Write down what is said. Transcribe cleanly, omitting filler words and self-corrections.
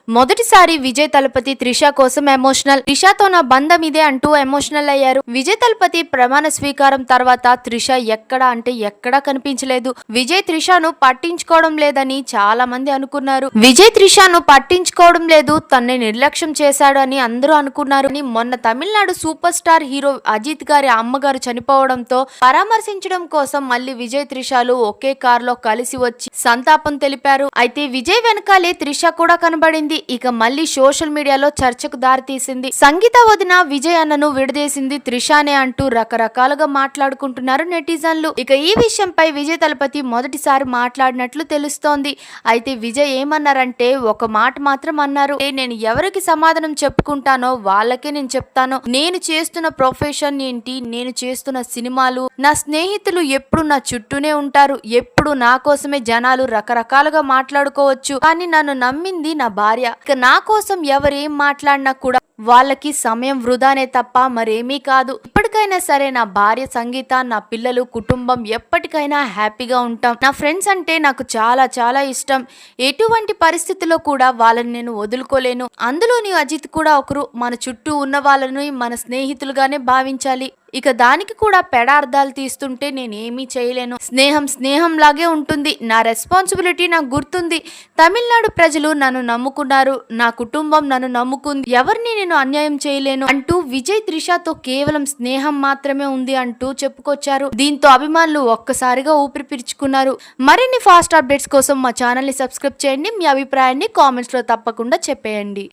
మొదటిసారి విజయ్ తలపతి త్రిష కోసం ఎమోషనల్. త్రిషతో నా బంధం ఇదే అంటూ ఎమోషనల్ అయ్యారు. విజయ్ తలపతి ప్రమాణ స్వీకారం తర్వాత త్రిష ఎక్కడా అంటే ఎక్కడా కనిపించలేదు. విజయ్ త్రిషను పట్టించుకోవడం లేదని చాలా మంది అనుకున్నారు. విజయ్ త్రిషను పట్టించుకోవడం లేదు, తనని నిర్లక్ష్యం చేశాడు అని అందరూ అనుకున్నారు. మొన్న Tamil Nadu super star hero Ajith గారి అమ్మగారు చనిపోవడంతో పరామర్శించడం కోసం మళ్ళీ విజయ్ త్రిషలు ఒకే కారులో కలిసి వచ్చి సంతాపం తెలిపారు. అయితే విజయ్ వెనకాలే త్రిష కూడా కనబడింది. ఇక మళ్ళీ సోషల్ మీడియాలో చర్చకు దారితీసింది. సంగీత వదిన విజయ్ అన్నను విడదీసింది త్రిషానే అంటూ రకరకాలుగా మాట్లాడుకుంటున్నారు నెటిజన్లు. ఇక ఈ విషయంపై విజయ్ తలపతి మొదటిసారి మాట్లాడినట్లు తెలుస్తోంది. అయితే విజయ్ ఏమన్నారంటే ఒక మాట మాత్రం అన్నారు, నేను ఎవరికి సమాధానం చెప్పుకుంటానో వాళ్ళకే నేను చెప్తాను. నేను చేస్తున్న ప్రొఫెషన్ ఏంటి, నేను చేస్తున్న సినిమాలు, నా స్నేహితులు ఎప్పుడు నా చుట్టూనే ఉంటారు. ఎప్పుడు నా కోసమే జనాలు రకరకాలుగా మాట్లాడుకోవచ్చు, కానీ నన్ను నమ్మింది నా భార్య. ఇక నా కోసం ఎవరేం మాట్లాడినా కూడా వాళ్ళకి సమయం వృధానే తప్ప మరేమీ కాదు. ఇప్పటికైనా సరే నా భార్య సంగీత, నా పిల్లలు, కుటుంబం ఎప్పటికైనా హ్యాపీగా ఉంటాం. నా ఫ్రెండ్స్ అంటే నాకు చాలా చాలా ఇష్టం. ఎటువంటి పరిస్థితుల్లో కూడా వాళ్ళని నేను వదులుకోలేను. అందులోని అజిత్ కూడా ఒకరు. మన చుట్టూ ఉన్న వాళ్ళని మన స్నేహితులుగానే భావించాలి. ఇక దానికి కూడా పెడార్థాలు తీస్తుంటే నేనేమీ చేయలేను. స్నేహం స్నేహం లాగే ఉంటుంది. నా రెస్పాన్సిబిలిటీ నాకు గుర్తుంది. తమిళనాడు ప్రజలు నన్ను నమ్ముకున్నారు, నా కుటుంబం నన్ను నమ్ముకుంది. ఎవరిని నేను అన్యాయం చేయలేను అంటూ విజయ్ త్రిషతో కేవలం స్నేహం మాత్రమే ఉంది అంటూ చెప్పుకొచ్చారు. దీంతో అభిమానులు ఒక్కసారిగా ఊపిరి పీల్చుకున్నారు. మరిన్ని ఫాస్ట్ అప్డేట్స్ కోసం మా ఛానల్ ని సబ్స్క్రైబ్ చేయండి. మీ అభిప్రాయాన్ని కామెంట్స్ లో తప్పకుండా చెప్పేయండి.